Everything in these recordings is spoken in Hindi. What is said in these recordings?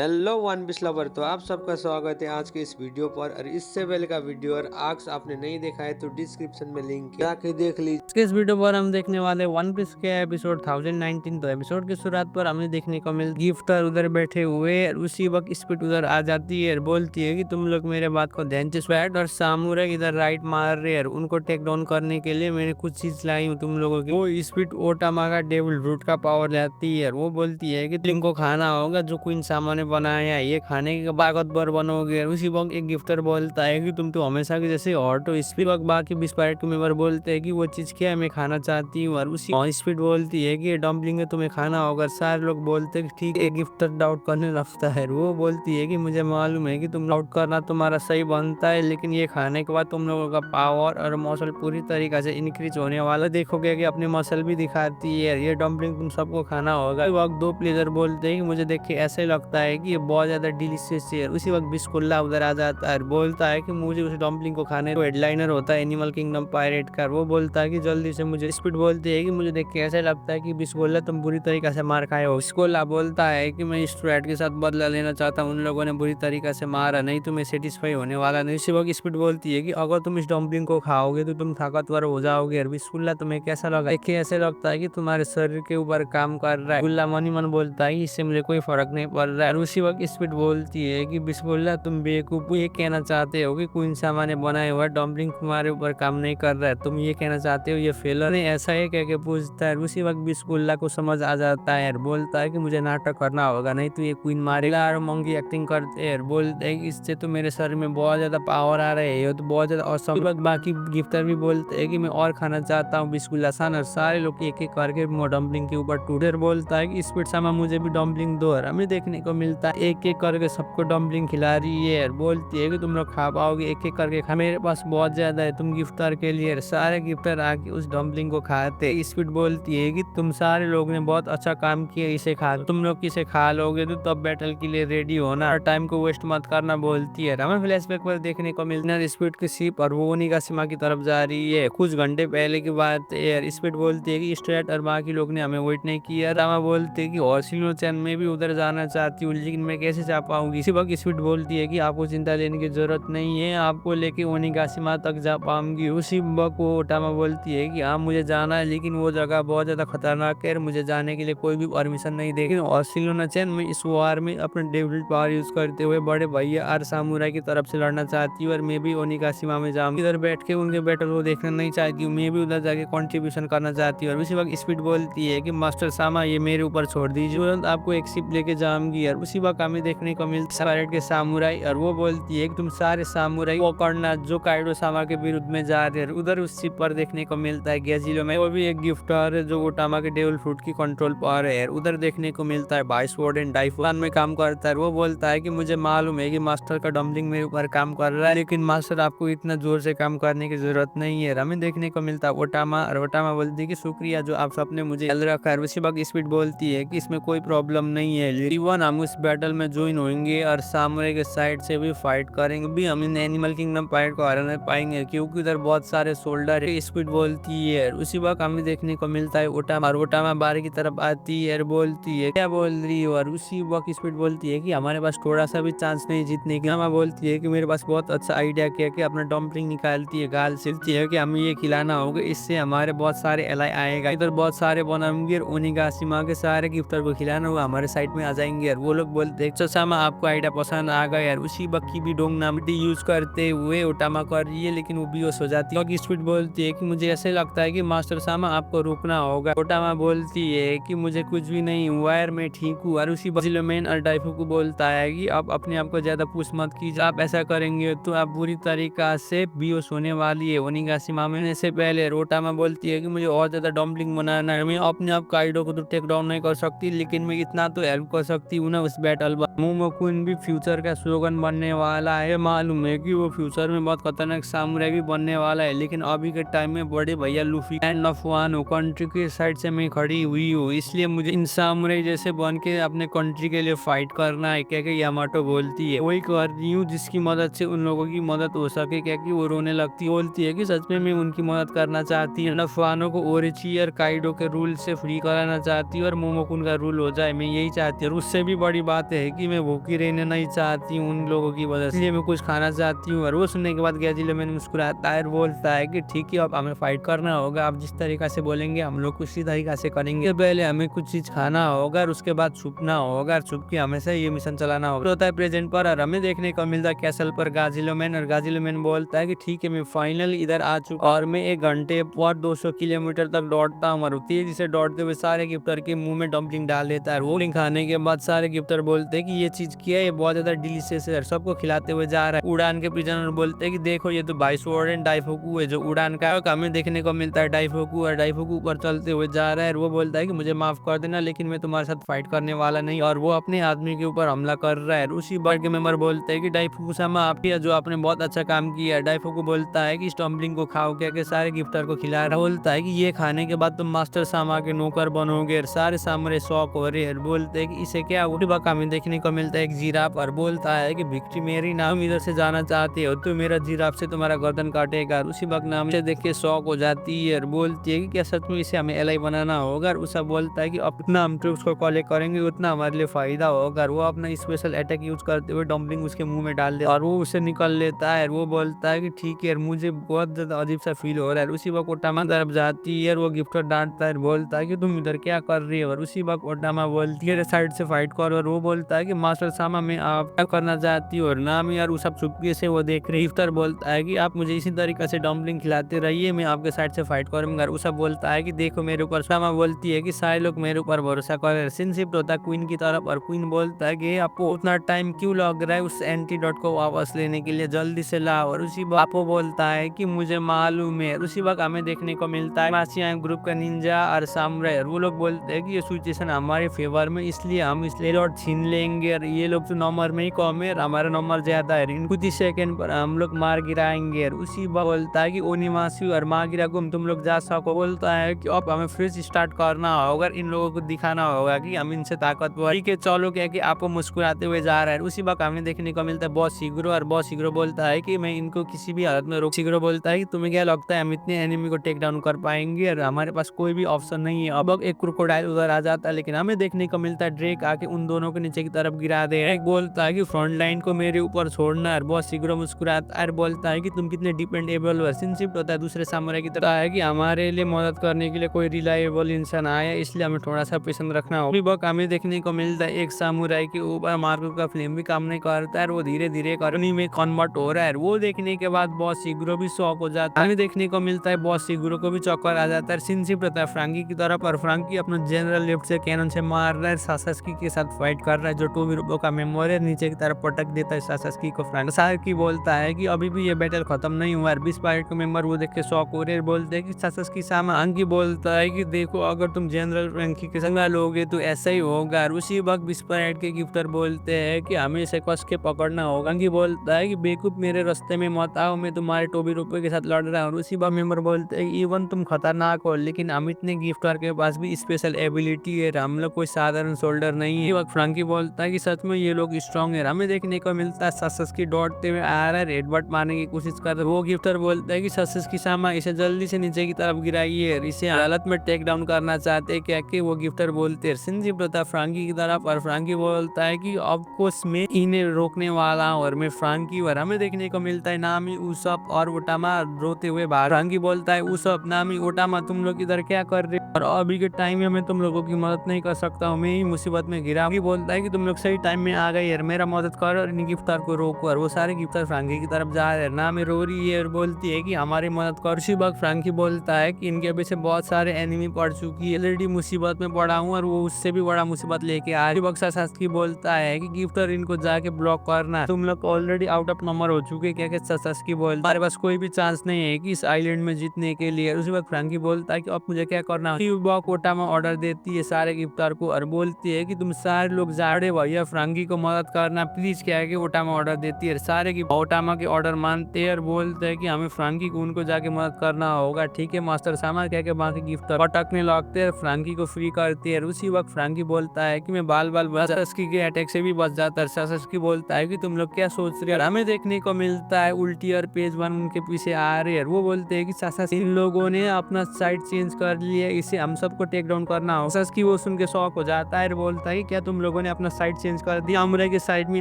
Hello one piece lover. तो आप सबका स्वागत है आज के इस वीडियो पर। और इससे पहले का वीडियो और आर्क्स आपने नहीं देखा है तो डिस्क्रिप्शन में लिंक है, जाके देख लीजिए। आज के इस वीडियो पर हम देखने वाले वन पीस के एपिसोड 1019। तो एपिसोड की शुरुआत पर हमें देखने को मिल गिफ्टर उधर बैठे हुए और उसी वक्त स्पीड उधर आ जाती है और बोलती है कि तुम लोग मेरे बात को ध्यान से स्वेट और सामुराई इधर राइट मार रहे हैं। उनको टेक डाउन करने के लिए मैंने कुछ चीज लाई हूँ तुम लोगों की। वो स्पीड ओटामा का डेविल रूट का पावर लाती है। वो बोलती है कि तुमको खाना होगा जो क्वीन सामा ने बनाया है, ये खाने के ताकतवर बनोगे। उसी वक्त एक गिफ्टर बोलता है कि तुम तो हमेशा की जैसे ऑटो स्पीड वक्त बाकी 20 मेंबर बोलते हैं कि वो चीज क्या है मैं खाना चाहती हूँ। और उसी स्पीड बोलती है कि ये डम्पलिंग है तुम्हें खाना होगा। सारे लोग बोलते हैं कि ठीक है। गिफ्टर डाउट करने लगता है। वो बोलती है कि मुझे मालूम है कि तुम डाउट करना तुम्हारा सही बनता है, लेकिन ये खाने के बाद तुम लोगों का पावर और मसल पूरी तरीके से इंक्रीज होने वाला देखोगे कि अपने मसल भी दिखाती है। ये डम्पलिंग तुम सबको खाना होगा। उसी वक्त दो प्लेजर बोलते हैं कि मुझे देख के ऐसे लगता है कि ये बहुत ज्यादा डिलीशियस है। उसी वक्त बिस्कुल्ला उधर आ जाता है, बोलता है कि मुझे उस डम्पलिंग को खाने को हेडलाइनर होता है एनिमल किंगडम पायरेट का। वो बोलता है कि जल्दी से मुझे स्पीड बोलती है कि मुझे देख के ऐसा लगता है कि बिस्कुल्ला तुम बुरी तरीके से मार खाए हो। बिस्कुल्ला बोलता है कि मैं स्टूडेंट के साथ बदला लेना चाहता हूँ, उन लोगों ने बुरी तरीके से मारा, नहीं तुम्हें सेटिस्फाई होने वाला नहीं। इसी वक्त स्पीड बोलती है कि अगर तुम इस डम्पलिंग को खाओगे तो तुम ताकतवर हो जाओगे। और बिस्कुल्ला तुम्हें कैसा लगा? देख के ऐसे लगता है कि तुम्हारे शरीर के ऊपर काम कर रहा है। गुल्ला मनी मन बोलता है इससे मुझे कोई फर्क नहीं पड़ रहा है। और उसी वक्त स्पीड बोलती है कि बिस्कुल्ला तुम बेवकूफ ये कहना चाहते हो कि क्वीन सामा ने बनाया हुआ डम्पलिंग तुम्हारे ऊपर काम नहीं कर रहा है, तुम ये कहना चाहते हो ये फेलर नहीं ऐसा है कह के पूछता है। उसी वक्त बिस्कुल्ला को समझ आ जाता है और बोलता है कि मुझे नाटक करना होगा, नहीं तो ये क्वीन मारेगा। और मंकी एक्टिंग करते हैं, बोलते हैं कि इससे तो मेरे शरीर में बहुत ज्यादा पावर आ रहा है, ये तो बहुत ज्यादा औसम। वक्त बाकी गिफ्टर भी बोलते हैं कि मैं और खाना चाहता हूँ बिस्कुल्ला सान। और सारे लोग एक एक करके डम्पलिंग के ऊपर टूटे। बोलता है कि स्पीड सामा मुझे भी डम्पलिंग दो। और हमें देखने को मिलता है एक एक करके सबको डम्पलिंग खिला रही है और बोलती है कि तुम लोग खा पाओगे एक एक करके खा, मेरे पास बहुत ज्यादा है तुम गिफ्टर के लिए। सारे गिफ्टर आके उस डम्पलिंग को खाते। स्पीड बोलती है कि तुम सारे लोग ने बहुत अच्छा काम किया, इसे खा तुम लोग इसे खा लोगे तो तब बैटल के लिए रेडी होना और टाइम को वेस्ट मत करना बोलती है। हमें फ्लैशबैक पर देखने को मिलता है स्पीड की शिप और वो निगासिमा की तरफ जा रही है। कुछ घंटे पहले की बात है। स्पीड बोलती है कि स्ट्रेट और बाकी लोग ने हमें वेट नहीं किया। रामा बोलते है कि हॉर्सिनो चैन में भी उधर जाना चाहती हूँ, लेकिन मैं कैसे जा पाऊंगी। इसी वक्त स्पीड बोलती है कि आपको चिंता लेने की जरूरत नहीं है, आपको लेके ओनिगाशिमा तक जा पाऊंगी। उसी वक्त वो ओटामा बोलती है कि हाँ मुझे जाना है, लेकिन वो जगह बहुत ज्यादा खतरनाक है, मुझे जाने के लिए कोई भी परमिशन नहीं देगी। हॉर्सिनो चैन में इस वार में अपने डेविल पावर यूज करते हुए बड़े भैया आर सामुराई की तरफ से लड़ना चाहती हूँ और मैं भी ओनिगाशिमा में जाऊंगी। इधर बैठ के उनके बैटल को देखना नहीं चाहती हूँ, मैं भी उधर जाके कंट्रीब्यूशन करना चाहती हूँ। और उसी वक्त स्पीड बोलती है कि मास्टर सामा ये मेरे ऊपर छोड़ दीजिए, तुरंत आपको एक शिप लेके जाऊंगी। और उसी वक्त हमें देखने को मिलता है के सामुराई और वो बोलती है कि तुम सारे सामुराई वो करना जो काइडो सामा के विरुद्ध में जा रहे हैं। उधर उस शिप पर देखने को मिलता है गेजिलो में वो भी एक गिफ्टर है जो ओटामा के डेविल फ्रूट की कंट्रोल पर है। उधर देखने को मिलता है वाइस वार्डन डाइफान में काम करता है। वो बोलता है कि मुझे मालूम है कि मास्टर का डम्पलिंग मेरे ऊपर काम कर रहा है, लेकिन मास्टर आपको इतना जोर से काम करने की जरूरत नहीं है। हमें देखने को मिलता है ओटामा और ओटामा बोलती है कि शुक्रिया जो आप सबने मुझे याद रखा है। उसी वक्त स्पीड बोलती है कि इसमें कोई प्रॉब्लम नहीं है, इवन हम उस बैटल में ज्वाइन होंगे और सामुराई के साइड से भी फाइट करेंगे भी, हम इन एनिमल किंगडम फाइट को हराने पाएंगे क्योंकि उधर बहुत सारे सोल्डर है। स्पीड बोलती है। उसी वक्त हमें देखने को मिलता है ओटामा और ओटामा बाहर की तरफ आती है और बोलती है क्या बोल रही हो। और उसी वक्त स्पीड बोलती है कि हमारे पास थोड़ा सा भी चांस नहीं जीतने की। ओटामा बोलती है कि मेरे पास बहुत अच्छा आइडिया किया कि अपना डम्पलिंग निकालती है, गाल सिलती है कि हमें ये खिलाना होगा, इससे हमारे बहुत सारे एलाई आएगा। इधर बहुत सारे बनाएंगे और ओनिगाशिमा के सारे गिफ्टर को खिलाना होगा, हमारे साइड में आ जाएंगे। और वो लोग बोलते हैं सामा आपको आइडिया पसंद आ गया यार। उसी बक्की भी डोंग नामटी यूज करते हुए ओटामा कर रही है, लेकिन वो बेहोश हो जाती है। स्पीड बोलती है कि मुझे ऐसे लगता है कि मास्टर सामा आपको रुकना होगा। ओटामा बोलती है कि मुझे कुछ भी नहीं हुआ यार, मैं ठीक हूँ। और उसी जिलोमेन और डाइफू को बोलता है कि आप अपने आप को ज्यादा पुश मत कीजिए, आप ऐसा करेंगे तो आप बुरी तरीका से बेहोश होने वाली है ओनिगाशिमा में से पहले। ओटामा बोलती है कि मुझे और ज्यादा डम्पलिंग बनाना है, मैं अपने आप काइडो को तो टेक डाउन नहीं कर सकती, लेकिन मैं इतना तो हेल्प कर सकती हूँ ना उस बैटल पर। मोमोकुन भी फ्यूचर का स्लोगन बनने वाला है, मालूम है कि वो फ्यूचर में बहुत खतरनाक सामुराई भी बनने वाला है, लेकिन अभी के टाइम में बड़े भैया लूफी एंड ऑफ वानो कंट्री के साइड से मैं खड़ी हुई हूँ, इसलिए मुझे इन सामुराई जैसे बन के अपने कंट्री के लिए फाइट करना है, क्या यामाटो बोलती है। वही कर रही हूँ जिसकी मदद से उन लोगों की मदद हो सके, क्या वो रोने लगती है, बोलती है कि सच में मैं उनकी मदद करना चाहती हूँ। नफवानो को ओरिची और काइडो के रूल से फ्री कराना चाहती हूँ और मोमोकुन का रूल हो जाए, मैं यही चाहती हूँ। उससे भी बड़ी बात है कि मैं भूखी रहना नहीं चाहती हूँ उन लोगों की वजह से, इसलिए मैं कुछ खाना चाहती हूँ। और वो सुनने के बाद गैजिलोमैन मुस्कुराता है और बोलता है कि ठीक है, अब हमें फाइट करना होगा। आप जिस तरीका से बोलेंगे हम लोग उसी तरीका से करेंगे। पहले हमें कुछ चीज खाना होगा और उसके बाद छुपना होगा और छुप के हमेशा ये मिशन चलाना होगा। होता है प्रेजेंट पर और हमें देखने को मिलता है कैसल पर गाजिलोमैन, और गाजिलोमैन बोलता है कि ठीक है, मैं फाइनल इधर आ चुका और मैं 1 घंटे पर 200 किलोमीटर तक दौड़ता हूँ। और तेजी से दौड़ते हुए सारे गिफ्टर के मुंह में डम्पलिंग डाल देता है। वो डम्पलिंग खाने के बाद सारे गिफ्टर बोलते हैं कि ये चीज क्या है, ये बहुत ज्यादा डिलीशियस है, सबको खिलाते हुए जा रहा है। उड़ान के प्रिजनर बोलते हैं कि देखो ये तो भाइस वार्डन डाइफोकू है जो उड़ान का है। हमें देखने को मिलता है डाइफोकू, और डाइफोकू ऊपर चलते हुए जा रहा है। और वो बोलता है कि मुझे माफ कर देना, लेकिन मैं तुम्हारे साथ फाइट करने वाला नहीं। और वो अपने आदमी के ऊपर हमला कर रहा है। उसी बार के मेंबर बोलते हैं कि डाइफोकू सामा आप ही है जो आपने बहुत अच्छा काम किया है। डाइफोकू बोलता है कि इस डम्पलिंग को खाओ, क्या के सारे गिफ्टर को खिला रहा है। बोलता है कि ये खाने के बाद तुम मास्टर सामा के नौकर बनोगे। और सारे सामरे शौक हो रहे हैं। बोलते हैं कि इसे क्या उठी बात हमें देखने को मिलता है एक जिराफ, और बोलता है कि विक्ट्री मेरी नाम इधर से जाना चाहते हो तो मेरा जिराफ से तुम्हारा गर्दन काटेगा। और उसी वक्त नाम से देख के शौक हो जाती है और बोलती है कि क्या सच में इसे हमें एलाई बनाना होगा। और उसा बोलता है कि अपना हम ट्रूप्स को कलेक्ट करेंगे उतना हमारे लिए फायदा होगा। और वो अपना स्पेशल अटैक यूज करते हुए डम्पलिंग उसके मुंह में डाल दे और वो उसे निकल लेता है। और वो बोलता है कि ठीक है, मुझे बहुत ज्यादा अजीब सा फील हो रहा है। उसी वक्त ओटामा तरफ जाती है और वो गिफ्टर डांटता है, बोलता है कि तुम इधर क्या कर रही हो। और उसी वक्त ओटामा बोलती है साइड से फाइट करो। और वो बोलता है कि मास्टर सामा मैं आप क्या करना चाहती हो। और नाम यार सब चुपके से वो देख रही। गिफ्टर बोलता है कि आप मुझे इसी तरीके से डम्पलिंग खिलाते रहिए, मैं आपके साइड से फाइट करूंगा। उसा बोलता है कि देखो मेरे ऊपर, सामा बोलती है कि सारे लोग मेरे ऊपर भरोसा कर। सिंसिप होता है क्वीन की तरफ और क्वीन बोलता है कि आपको उतना टाइम क्यों लग रहा है उस एंटीडोट को वापस लेने के लिए, जल्दी से लाओ। और उसी वक्त आपको बोलता है कि मुझे मालूम है। उसी वक्त हमें देखने को मिलता है मासिया ग्रुप का निंजा और सामुराई, और वो लोग बोलते हैं कि ये सिचुएशन हमारे फेवर में, इसलिए हम इसलिए लॉट छीन लेंगे। और ये लोग तो नंबर में ही कम है, हमारा नंबर ज्यादा है, इन कुछ ही सेकंड पर हम लोग मार गिराएंगे। और उसी वक्त बोलता है कि ओनिमासी और मागिरा गुम तुम लोग जा सको। बोलता है कि अब हमें फिर से स्टार्ट करना होगा, इन लोगों को दिखाना होगा कि हम इनसे ताकतवर। ठीक है चलो, क्या कि आपको मुस्कुराते हुए जा रहा है। उसी वक्त हमें देखने को मिलता है बॉस शीघ्र, और बॉस शीघ्र बोलता है कि मैं इनको किसी भी हालत में रोक। शीघ्र बोलता है कि तुम्हें क्या लगता है हम इतने एनिमी को टेक डाउन कर पाएंगे, और हमारे पास कोई भी ऑप्शन नहीं है। अब एक क्रोकोडाइल उधर आ जाता है, लेकिन हमें देखने को मिलता है ड्रेक आके उन दोनों को नीचे की तरफ गिरा दे। एक बोलता है कि फ्रंट लाइन को मेरे ऊपर छोड़ना है। बॉस शीघ्र मुस्कुराता है और बोलता है कि तुम कितने डिपेंडेबल हो। सिंसिप होता है दूसरे सामुराई की तरह है कि हमारे लिए मदद करने के लिए कोई रिलायबल इंसान आया, इसलिए हमें थोड़ा सा पेशेंस रखना होगा। अभी वक्त हमें देखने को मिलता है एक सामुराई के ऊपर मार्को का फ्लेम भी काम नहीं करता है, वो धीरे धीरे करनी में कन्वर्ट हो रहा है। वो देखने के बाद बॉस शीघ्र भी शॉक हो जाता है। हमें देखने को मिलता है बॉस शीघ्र को भी चक्कर आ जाता है। सिंसिप रहता है फ्रांकी की तरफ, और फ्रांकी अपना जनरल लेफ्ट से कैनन से मार रहा है। सासास्की के साथ फाइट कर रहा है जो टोबिरुबो का मेंबर है, नीचे की तरफ पटक देता है सासास्की को। फ्रांकी बोलता है कि अभी भी ये बैटल खत्म नहीं हुआ है। 20 पार्ट के मेंबर वो देख के शॉक हो रहे हैं, बोलते हैं कि सासास्की सामा। अंकी बोलता है कि देखो अगर तुम जनरल फ्रांकी के संग लोगे तो ऐसा ही होगा। और उसी वक्त 20 पार्ट के गिफ्टर बोलते हैं कि हमें इसे कस के पकड़ना होगा। अंकी बोलता है कि बेवकूफ मेरे रास्ते में मत आओ, मैं तुम्हारे टोबिरुबो के साथ लड़ रहा हूँ। उसी वक्त मेंबर बोलते हैं इवन तुम खतरनाक हो, लेकिन हम इतने गिफ्टर के पास भी स्पेशल एबिलिटी है, हम लोग कोई साधारण सोल्डर नहीं है। वक्त फ्रांकी बोलता है कि सच में ये लोग स्ट्रॉन्ग है। हमें देखने को मिलता है सासास्की दौड़ते हुए आ रहा है, हेडबट मारने की कोशिश कर रहा है। वो गिफ्टर बोलता है कि सासास्की सामा इसे जल्दी से नीचे की तरफ गिराइए, इसे हालत में टेक डाउन करना चाहते हैं क्या कि वो गिफ्टर बोलते हैं। सिंजी प्रताप फ्रांकी की तरफ, और फ्रांकी बोलता है कि ऑफ कोर्स मैं इन्हें रोकने वाला हूँ और मैं फ्रांकी। और हमें देखने को मिलता है नामी, उसप और ओटामा रोते हुए बाहर। फ्रांकी बोलता है उसप, नामी, ओटामा तुम लोग इधर क्या कर रहे हो, और अभी के टाइम में मैं तुम लोगों की मदद नहीं कर सकता हूँ, मैं ही मुसीबत में गिरा। बोलता है कि तुम लोग सही टाइम में आ गए यार, मेरा मदद करो और इन गिफ्टर को रोको। और वो सारे गिफ्टर फ्रांकी की तरफ जा रहे हैं। नामी रो रही है और बोलती है कि हमारी मदद कर। उसी वक्त फ्रांकी बोलता है कि इनके पीछे बहुत सारे एनिमी पड़ चुकी है, ऑलरेडी मुसीबत में पड़ा हूँ और वो उससे भी बड़ा मुसीबत लेके आ रही। सासास्की बोलता है कि गिफ्टर इनको जाके ब्लॉक करना, तुम लोग ऑलरेडी आउट ऑफ नंबर हो चुके। क्या सासास्की बोलता है हमारे पास कोई भी चांस नहीं है कि इस आइलैंड में जीतने के लिए। उसी वक्त फ्रांकी बोलता है कि अब मुझे क्या करना है। ओटामा ऑर्डर देती है सारे गिफ्टर को और बोलती है कि तुम सारे लोग जाड़े भैया फ्रांकी को मदद करना प्लीज। क्या है कि ओटामा ऑर्डर देती है, सारे की ओटामा के ऑर्डर मानते हैं और बोलते हैं कि हमें फ्रांकी को उनको जाके मदद करना होगा। ठीक है मास्टर सामा, क्या के बाकी गिफ्टर पटकने लगते हैं, फ्रांकी को फ्री करते हैं। उसी वक्त फ्रांकी बोलता है कि मैं बाल सासास्की के अटैक से भी बच जाता है। सासास्की बोलता है कि तुम लोग क्या सोच रहे हो। हमें देखने को मिलता है उल्टी और पेज 1 उनके पीछे आ रहे हैं। वो बोलते हैं कि सासास्की इन लोगों ने अपना साइड चेंज कर लिया, इसे हम सबको टेक डाउन करना हो। सासास्की वो सुन के शॉक हो जाता है और बोलता है क्या तुम लोग लोगों ने अपना साइड चेंज कर दिया, अमरे के साइड में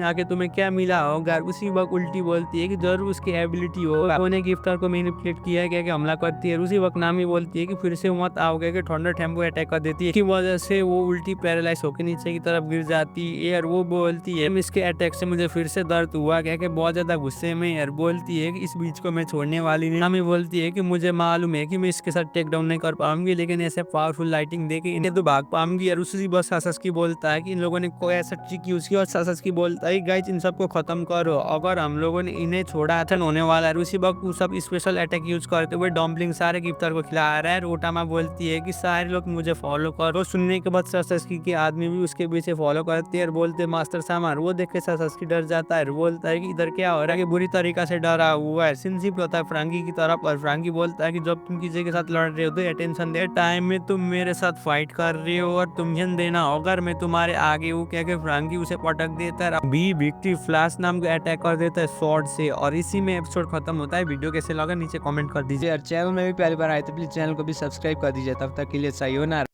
आके तुम्हें क्या मिला होगा। उसी वक्त उल्टी बोलती है कि जरूर उसकी एबिलिटी हो, उन्होंने गिफ्टर को मैनिपुलेट किया है, क्या हमला करती है। उसी वक्त नामी बोलती है कि फिर से मत आओगे, कि थंडर टेम्पो अटैक कर देती है, की वजह से वो उल्टी पैरालाइज होकर नीचे की तरफ गिर जाती है। और वो बोलती है इसके अटैक से मुझे फिर से दर्द हुआ, क्या बहुत ज्यादा गुस्से में। यार बोलती है कि इस बीच को मैं छोड़ने वाली नहीं। नामी बोलती है कि मुझे मालूम है कि मैं इसके साथ टेक डाउन नहीं कर पाऊंगी, लेकिन ऐसे पावरफुल लाइटिंग देके इन्हें तो भाग पाऊंगी। और उसी बस सासस्की बोलता है कि इन लोगों ने कोई ऐसा ट्रिक यूज किया, और सासस्की बोलता है गाइस इन सबको खत्म करो, अगर हम लोगों ने इन्हें छोड़ा था होने वाला है। उसी वक्त वो सब स्पेशल अटैक यूज करते हुए डम्पलिंग सारे गिफ्टर को खिला रहा है। रोटामा बोलती है कि सारे लोग मुझे फॉलो करो। सुनने के बाद सासस्की के आदमी भी उसके पीछे फॉलो करते हैं और बोलते मास्टर सामान। वो देख के सासस्की डर जाता है, बोलता है कि इधर क्या हो रहा है, कि बुरी तरीका से डरा हुआ है। सिंसिप होता है फ्रांकी की तरफ, और फ्रांकी बोलता है कि जब तुम किसी के साथ लड़ रहे हो तो अटेंशन दे, टाइम में तुम मेरे साथ फाइट कर रहे हो और तुम ध्यान देना, अगर मैं तुम्हारे आगे हूँ। क्या फ्रांकी उसे पटक देता है, बी विक्ट्री फ्लैश नाम का अटैक कर देता है स्वॉर्ड से। और इसी में एपिसोड खत्म होता है। वीडियो कैसे लगा नीचे कमेंट कर दीजिए। यार चैनल में भी पहली बार आए तो प्लीज चैनल को भी सब्सक्राइब कर दीजिए। तब तक के लिए सायोनारा।